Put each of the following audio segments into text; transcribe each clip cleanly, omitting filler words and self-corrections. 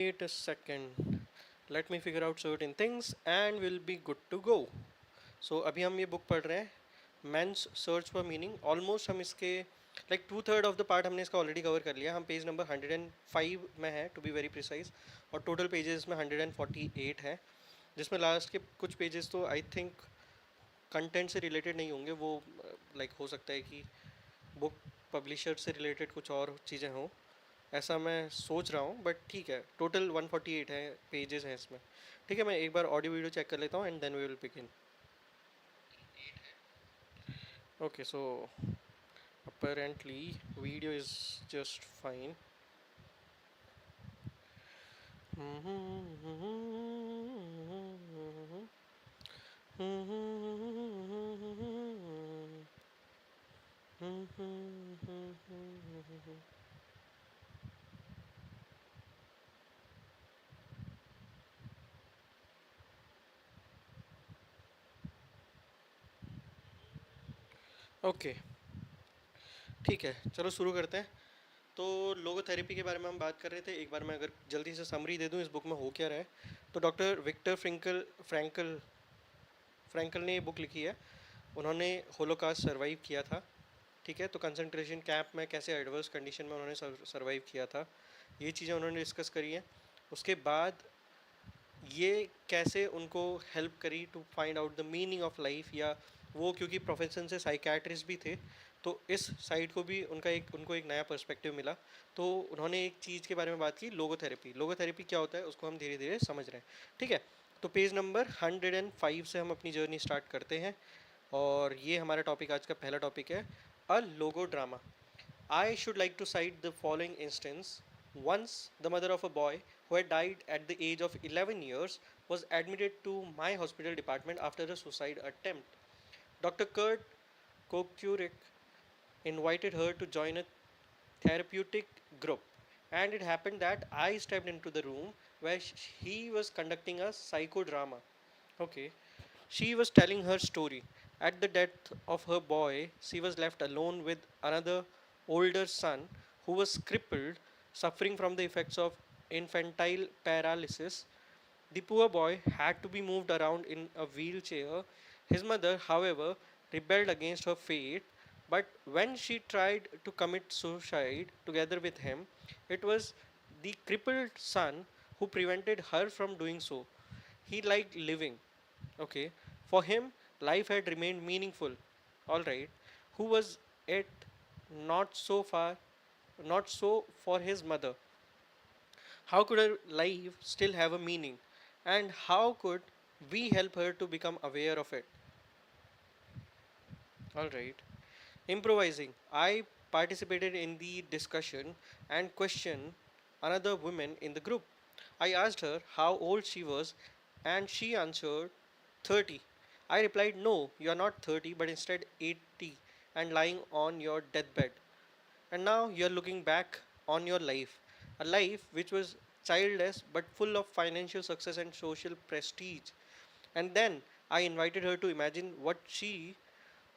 Wait a second. Let me figure out certain things and we'll be good to go. So अभी हम ये book पढ़ रहे हैं Men's Search for Meaning. Almost हम इसके like to third of the part हमने इसका ऑलरेडी कवर कर लिया. हम पेज नंबर 105 में है टू बी वेरी प्रिसाइज, और टोटल पेजेस में 148 है, जिसमें लास्ट के कुछ पेजेस तो आई थिंक कंटेंट से रिलेटेड नहीं होंगे. वो लाइक हो सकता है कि बुक पब्लिशर से रिलेटेड कुछ और चीज़ें हों, ऐसा मैं सोच रहा हूँ. बट ठीक है, टोटल 148 है पेजेस हैं इसमें. ठीक है, मैं एक बार ऑडियो वीडियो चेक कर लेता हूँ and then we will begin. Okay, so apparently video is just fine. Okay, ठीक है, चलो शुरू करते हैं. तो लोगोथेरेपी के बारे में हम बात कर रहे थे. एक बार मैं अगर जल्दी से समरी दे दूं इस बुक में हो क्या रहा है. तो डॉक्टर विक्टर फ्रैंकल ने ये बुक लिखी है. उन्होंने होलोकास्ट सरवाइव किया था. ठीक है, तो कंसंट्रेशन कैंप में कैसे एडवर्स कंडीशन में उन्होंने सरवाइव किया था, ये चीज़ें उन्होंने डिस्कस करी हैं. उसके बाद ये कैसे उनको हेल्प करी to find out the meaning of life, या वो क्योंकि प्रोफेशन से साइकेट्रिस्ट भी थे तो इस साइड को भी उनको एक नया पर्सपेक्टिव मिला. तो उन्होंने एक चीज़ के बारे में बात की, लोगोथेरेपी. लोगोथेरेपी क्या होता है उसको हम धीरे धीरे समझ रहे हैं. ठीक है, तो पेज नंबर 105 से हम अपनी जर्नी स्टार्ट करते हैं. और ये हमारा टॉपिक, आज का पहला टॉपिक है अ लोगो drama. I should like to cite the following instance. Once, the mother of a boy who had died at the age of 11 years was admitted to my hospital department after a suicide attempt. Dr. Kurt Kokurik invited her to join a therapeutic group, and it happened that I stepped into the room where he was conducting a psychodrama. Okay, she was telling her story. At the death of her boy, she was left alone with another older son who was crippled, suffering from the effects of infantile paralysis. The poor boy had to be moved around in a wheelchair. His mother, however, rebelled against her fate, but when she tried to commit suicide together with him, it was the crippled son who prevented her from doing so. He liked living. Okay. For him, life had remained meaningful. Alright. Who was it not so far, not so for his mother? How could her life still have a meaning? And how could we help her to become aware of it? Alright. Improvising. I participated in the discussion and questioned another woman in the group. I asked her how old she was, and she answered 30. I replied, no, you are not 30, but instead 80 and lying on your deathbed. And now you are looking back on your life, a life which was childless but full of financial success and social prestige. And then I invited her to imagine what she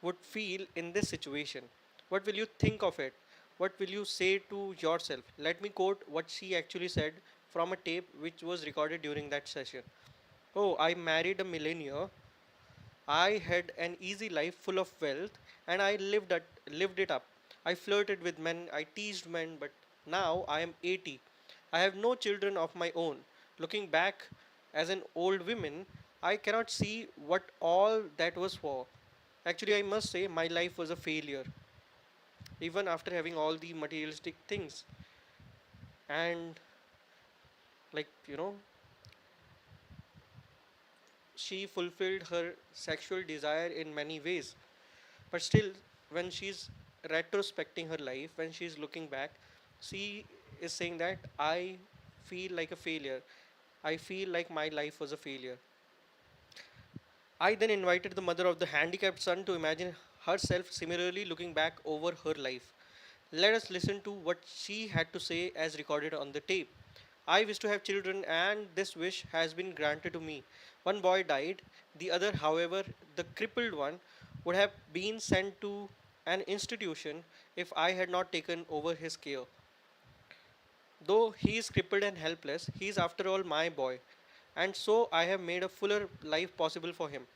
would feel in this situation. What will you think of it? What will you say to yourself? Let me quote what she actually said from a tape which was recorded during that session. Oh, I married a millionaire. I had an easy life full of wealth, and I lived it up. I flirted with men, I teased men, but now I am 80. I have no children of my own. Looking back as an old woman, I cannot see what all that was for. Actually, I must say my life was a failure, even after having all the materialistic things. And, like, she fulfilled her sexual desire in many ways. But still, when she's retrospecting her life, when she's looking back, she is saying that I feel like a failure. I feel like my life was a failure. I then invited the mother of the handicapped son to imagine herself similarly looking back over her life. Let us listen to what she had to say as recorded on the tape. I wish to have children, and this wish has been granted to me. One boy died, the other, however, the crippled one, would have been sent to an institution if I had not taken over his care. Though he is crippled and helpless, he is after all my boy, and so I have made a fuller life possible for him.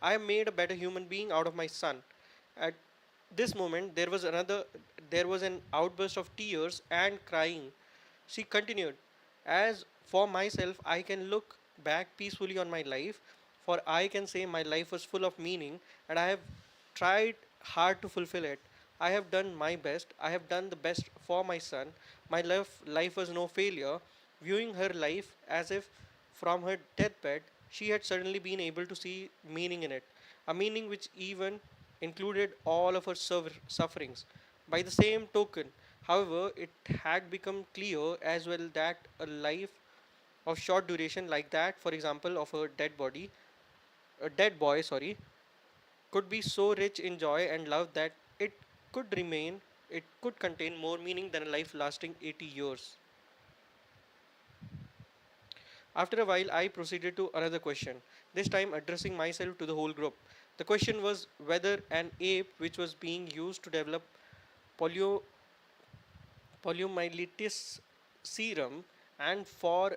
I have made a better human being out of my son. At this moment, there was an outburst of tears and crying. She continued, "As for myself, I can look back peacefully on my life, for I can say my life was full of meaning, and I have tried hard to fulfill it. I have done my best. I have done the best for my son. My life was no failure." Viewing her life as if from her deathbed, she had suddenly been able to see meaning in it, a meaning which even included all of her sufferings. By the same token, however, it had become clear as well that a life of short duration like that, for example, of a dead boy, sorry, could be so rich in joy and love that it could remain, it could contain more meaning than a life lasting 80 years. After a while, I proceeded to another question, this time addressing myself to the whole group. The question was whether an ape which was being used to develop polio, poliomyelitis serum and for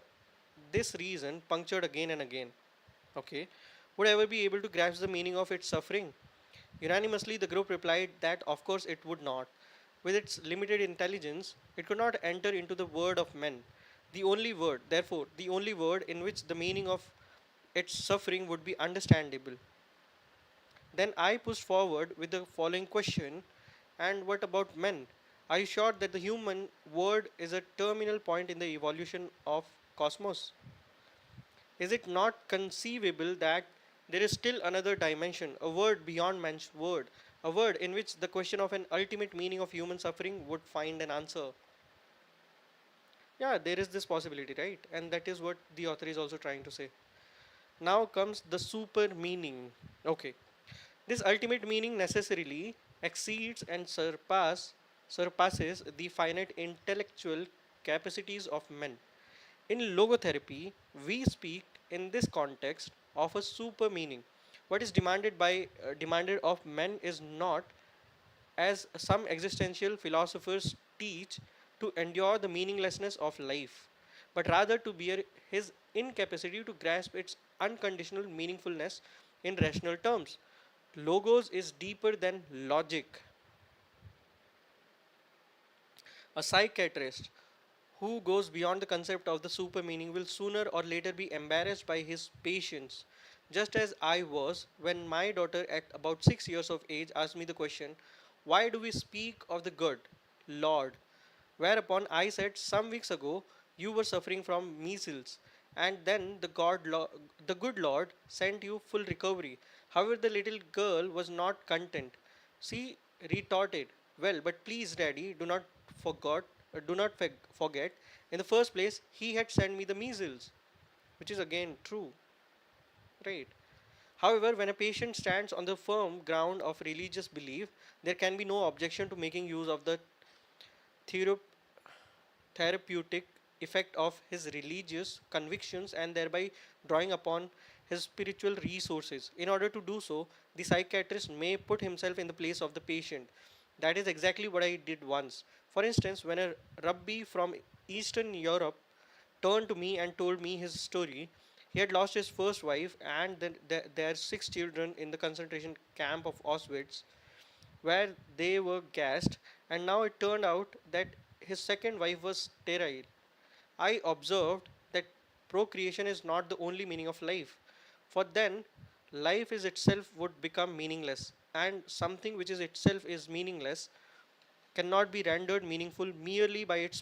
this reason punctured again and again, okay, would ever be able to grasp the meaning of its suffering. Unanimously, the group replied that of course it would not. With its limited intelligence, it could not enter into the word of men. The only word, therefore, the only word in which the meaning of its suffering would be understandable. Then I pushed forward with the following question: and what about men? Are you sure that the human word is a terminal point in the evolution of cosmos? Is it not conceivable that there is still another dimension, a word beyond man's word, a word in which the question of an ultimate meaning of human suffering would find an answer? Yeah, there is this possibility, right? And that is what the author is also trying to say. Now comes the super meaning. Okay. This ultimate meaning necessarily exceeds and surpasses the finite intellectual capacities of men. In logotherapy, we speak in this context of a super meaning. What is demanded of men is not, as some existential philosophers teach, to endure the meaninglessness of life, but rather to bear his incapacity to grasp its unconditional meaningfulness in rational terms. Logos is deeper than logic. A psychiatrist who goes beyond the concept of the super meaning will sooner or later be embarrassed by his patients, just as I was when my daughter, at about 6 years of age, asked me the question, "Why do we speak of the good, Lord?" Whereupon I said, "Some weeks ago you were suffering from measles, and then the good Lord sent you full recovery." However, the little girl was not content. She retorted, "Well, but please, Daddy, forgot, do not forget. In the first place, he had sent me the measles," which is again true, right? However, when a patient stands on the firm ground of religious belief, there can be no objection to making use of the thero- therapeutic effect of his religious convictions and thereby drawing upon his spiritual resources. In order to do so, the psychiatrist may put himself in the place of the patient. That is exactly what I did once. For instance, when a rabbi from Eastern Europe turned to me and told me his story, he had lost his first wife and their six children in the concentration camp of Auschwitz, where they were gassed, and now it turned out that his second wife was sterile. I observed that procreation is not the only meaning of life, for then life is itself would become meaningless, and something which is itself is meaningless cannot be rendered meaningful merely by its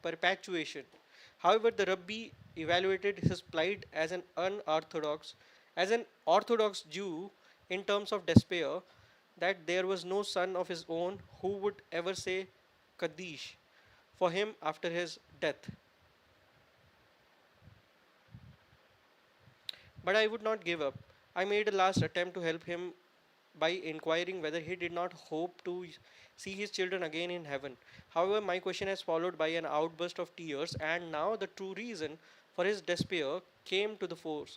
perpetuation. However, the Rabbi evaluated his plight as an orthodox Jew in terms of despair, that there was no son of his own who would ever say Kaddish for him after his death. But I would not give up. I made a last attempt to help him by inquiring whether he did not hope to see his children again in heaven. However, my question has followed by an outburst of tears, and now the true reason for his despair came to the fore.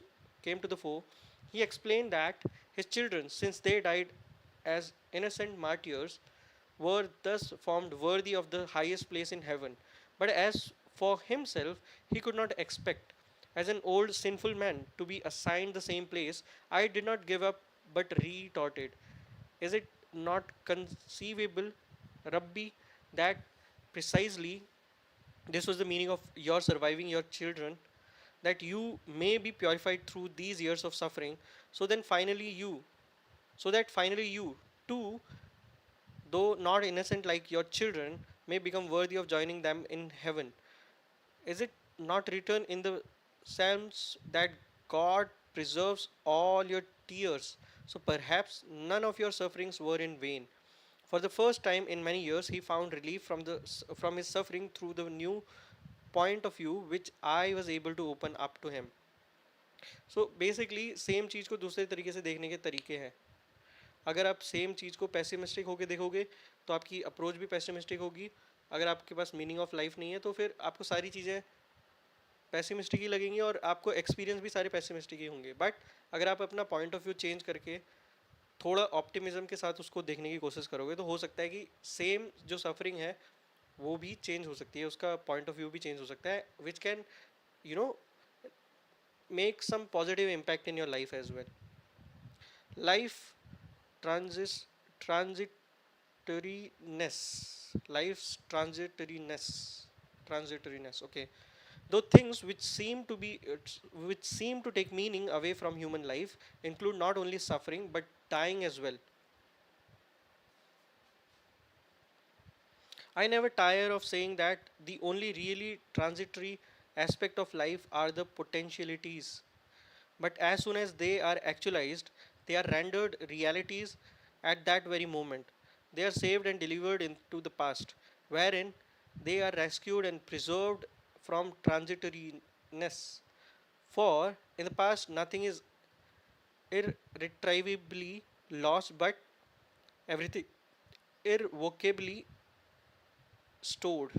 He explained that his children, since they died as innocent martyrs, were thus formed worthy of the highest place in heaven. But as for himself, he could not expect, as an old sinful man, to be assigned the same place. I did not give up, but retorted, is it not conceivable, Rabbi, that precisely this was the meaning of your surviving your children, that you may be purified through these years of suffering, so then finally you, so that finally you too, though not innocent like your children, may become worthy of joining them in heaven. Is it not written in the Psalms that God preserves all your tears? So perhaps none of your sufferings were in vain. For the first time in many years, he found relief from his suffering through the new point of view which I was able to open up to him. So basically same चीज़ को दूसरे तरीके से देखने के तरीके हैं. अगर आप सेम चीज़ को पेसिमिस्टिक होकर देखोगे तो आपकी अप्रोच भी पेसिमिस्टिक होगी. अगर आपके पास मीनिंग ऑफ लाइफ नहीं है तो फिर आपको सारी चीज़ें पेसिमिस्टिक ही लगेंगी और आपको एक्सपीरियंस भी सारे पेसिमिस्टिक ही होंगे. बट अगर आप अपना पॉइंट ऑफ व्यू चेंज करके थोड़ा ऑप्टिमिज्म के साथ उसको देखने की कोशिश करोगे तो हो सकता है कि सेम जो सफरिंग है वो भी चेंज हो सकती है, उसका पॉइंट ऑफ व्यू भी चेंज हो सकता है, which can you know make some positive impact in your life as well. Life transis transitoriness, life's transitoriness, okay. Though things which seem to take meaning away from human life include not only suffering but dying as well. I never tire of saying that the only really transitory aspect of life are the potentialities. But as soon as they are actualized, they are rendered realities at that very moment. They are saved and delivered into the past, wherein they are rescued and preserved from transitoriness. For in the past, nothing is irretrievably lost, but everything irrevocably stored.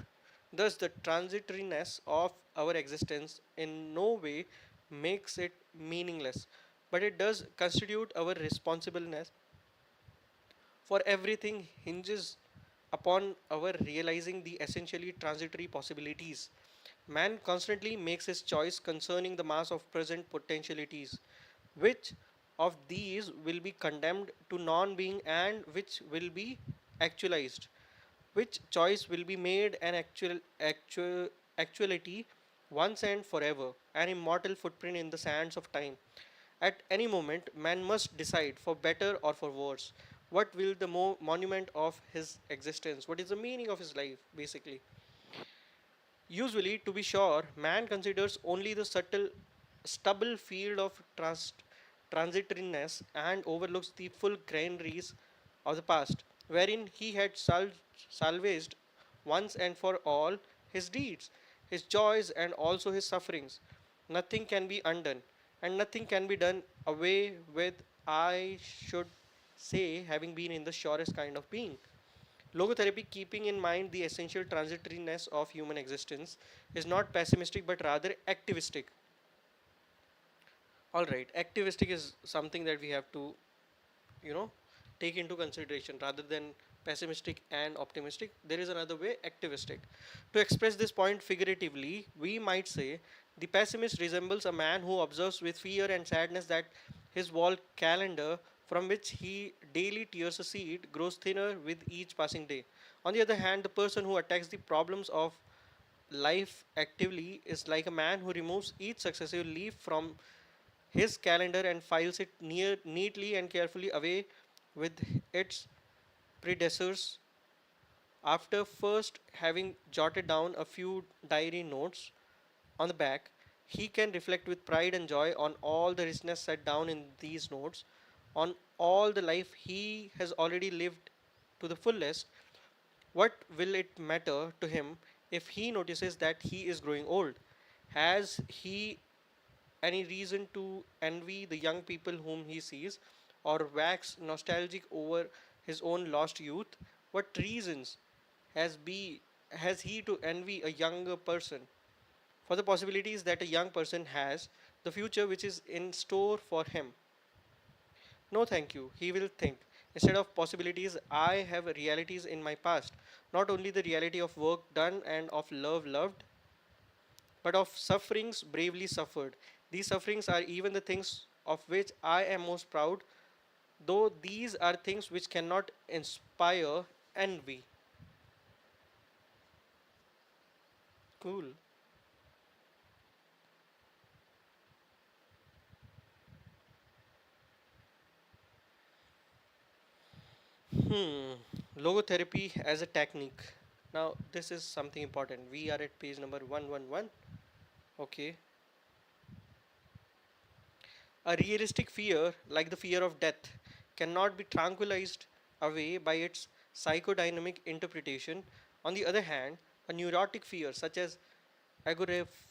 Thus, the transitoriness of our existence in no way makes it meaningless, but it does constitute our responsibleness for everything hinges upon our realizing the essentially transitory possibilities. Man constantly makes his choice concerning the mass of present potentialities. Which of these will be condemned to non being and which will be actualized? Which choice will be made an actuality once and forever, an immortal footprint in the sands of time? At any moment, man must decide for better or for worse. What will the monument of his existence? What is the meaning of his life, basically? Usually, to be sure, man considers only the subtle, stubble field of transitoriness and overlooks the full granaries of the past, wherein he had salvaged once and for all his deeds, his joys, and also his sufferings. Nothing can be undone, and nothing can be done away with, I should say, having been in the surest kind of being. Logotherapy, keeping in mind the essential transitoriness of human existence, is not pessimistic but rather activistic. Alright, activistic is something that we have to, you know, take into consideration rather than pessimistic and optimistic. There is another way, activistic. To express this point figuratively, we might say the pessimist resembles a man who observes with fear and sadness that his wall calendar, from which he daily tears a seed, grows thinner with each passing day. On the other hand, the person who attacks the problems of life actively is like a man who removes each successive leaf from his calendar and files it neatly and carefully away with its predecessors. After first having jotted down a few diary notes on the back, he can reflect with pride and joy on all the richness set down in these notes, on all the life he has already lived to the fullest. What will it matter to him if he notices that he is growing old? Has he any reason to envy the young people whom he sees, or wax nostalgic over his own lost youth? What reasons has, be, has he to envy a younger person for the possibilities that a young person has, the future which is in store for him? No, thank you, he will think. Instead of possibilities, I have realities in my past. Not only the reality of work done and of love loved, but of sufferings bravely suffered. These sufferings are even the things of which I am most proud, though these are things which cannot inspire envy. Cool. Hmm. Logotherapy as a technique. Now, this is something important. We are at page number 111. Okay. A realistic fear, like the fear of death, cannot be tranquilized away by its psychodynamic interpretation. On the other hand, a neurotic fear, such as agoraph-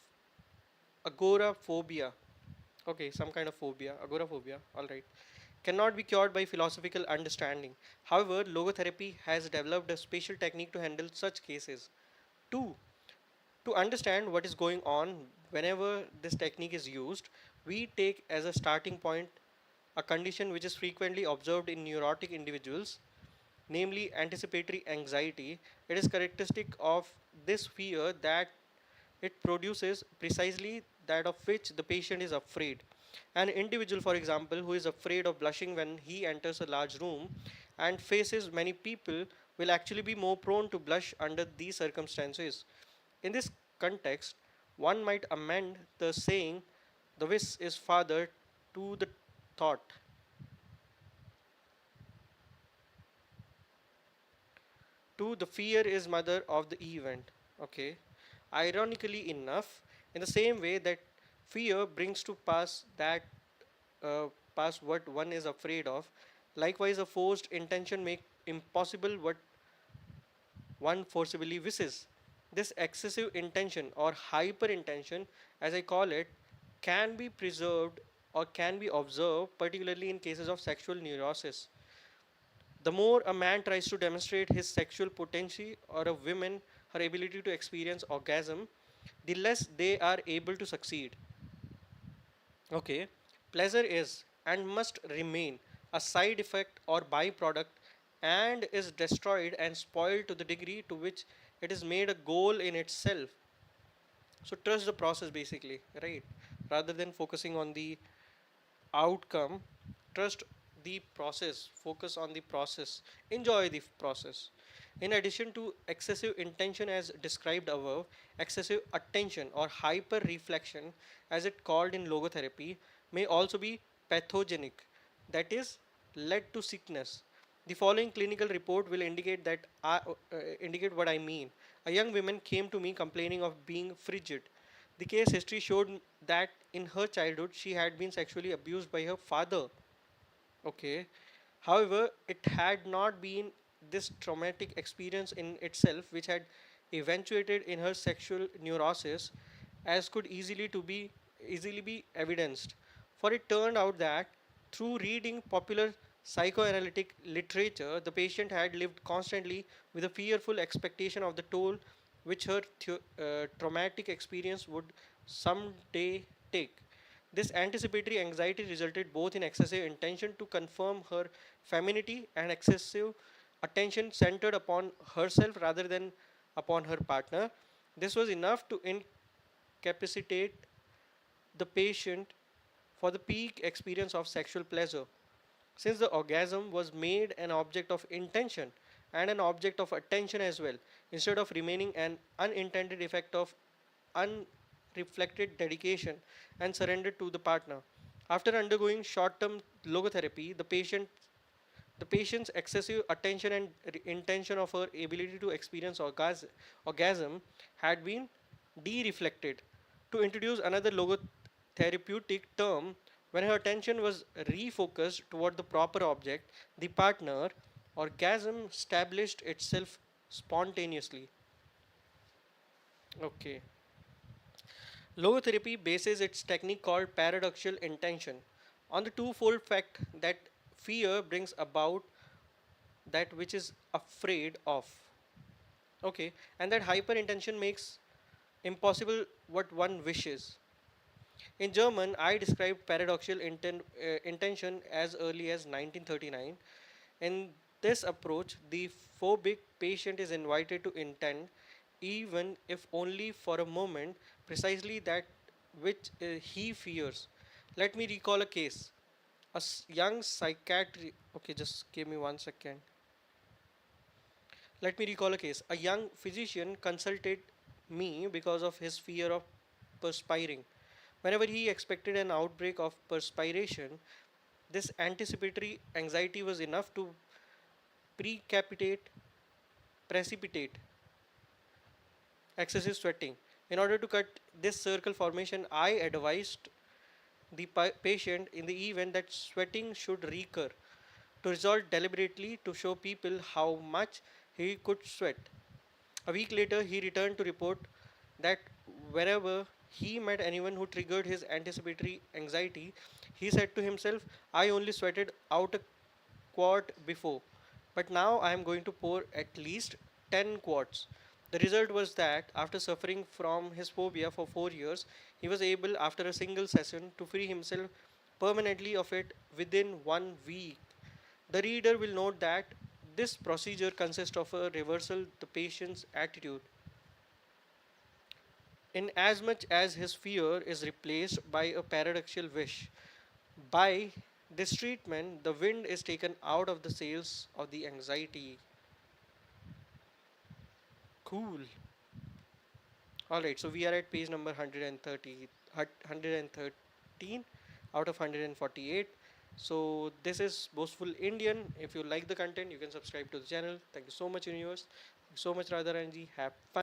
agoraphobia, okay, some kind of phobia, agoraphobia, alright, cannot be cured by philosophical understanding. However, logotherapy has developed a special technique to handle such cases. Two, to understand what is going on whenever this technique is used, we take as a starting point a condition which is frequently observed in neurotic individuals, namely anticipatory anxiety. It is characteristic of this fear that it produces precisely that of which the patient is afraid. An individual, for example, who is afraid of blushing when he enters a large room and faces many people will actually be more prone to blush under these circumstances. In this context, one might amend the saying, the wish is father to the thought, to the fear is mother of the event. Okay. Ironically enough, in the same way that fear brings to pass that uh, pass what one is afraid of, likewise a forced intention make impossible what one forcibly wishes. This excessive intention or hyper intention, as I call it, can be preserved or can be observed, particularly in cases of sexual neurosis. The more a man tries to demonstrate his sexual potency or a woman her ability to experience orgasm, the less they are able to succeed. Okay, pleasure is and must remain a side effect or byproduct and is destroyed and spoiled to the degree to which it is made a goal in itself. So trust the process basically, right? Rather than focusing on the outcome, trust the process, focus on the process, enjoy the process. In addition to excessive intention as described above, excessive attention or hyper reflection, as it called in logotherapy, may also be pathogenic, that is, led to sickness. The following clinical report will indicate what I mean. A young woman came to me complaining of being frigid. The case history showed that in her childhood she had been sexually abused by her father. Okay. However, it had not been this traumatic experience in itself which had eventuated in her sexual neurosis, as could easily be evidenced. For it turned out that through reading popular psychoanalytic literature, the patient had lived constantly with a fearful expectation of the toll which her traumatic experience would someday take. This anticipatory anxiety resulted both in excessive intention to confirm her femininity and excessive attention centered upon herself rather than upon her partner. This was enough to incapacitate the patient for the peak experience of sexual pleasure. Since the orgasm was made an object of intention and an object of attention as well, instead of remaining an unintended effect of unreflected dedication and surrender to the partner. After undergoing short-term logotherapy, the patient's excessive attention and intention of her ability to experience orgasm had been de-reflected. To introduce another logotherapeutic term, when her attention was refocused toward the proper object, the partner, orgasm established itself spontaneously. Okay. Logotherapy bases its technique called paradoxical intention on the twofold fact that fear brings about that which is afraid of. Okay, and that hyperintention makes impossible what one wishes. In German, I described paradoxical intention as early as 1939. In this approach, the phobic patient is invited to intend, even if only for a moment, precisely that which he fears. Let me recall a case. Young psychiatrist. Okay, just give me 1 second. Let me recall a case. A young physician consulted me because of his fear of perspiring. Whenever he expected an outbreak of perspiration, this anticipatory anxiety was enough to precipitate excessive sweating. In order to cut this circle formation, I advised the patient in the event that sweating should recur to resort deliberately to show people how much he could sweat. A week later, he returned to report that wherever he met anyone who triggered his anticipatory anxiety, he said to himself, I only sweated out a quart before, but now I am going to pour at least 10 quarts. The result was that after suffering from his phobia for 4 years, he was able, after a single session, to free himself permanently of it within 1 week. The reader will note that this procedure consists of a reversal the patient's attitude, in as much as his fear is replaced by a paradoxical wish. By this treatment, the wind is taken out of the sails of the anxiety. Cool. Alright, so we are at page number 113 out of 148. So this is Boastful Indian. If you like the content, you can subscribe to the channel. Thank you so much, universe. Thank you so much, Radharanji. Have fun.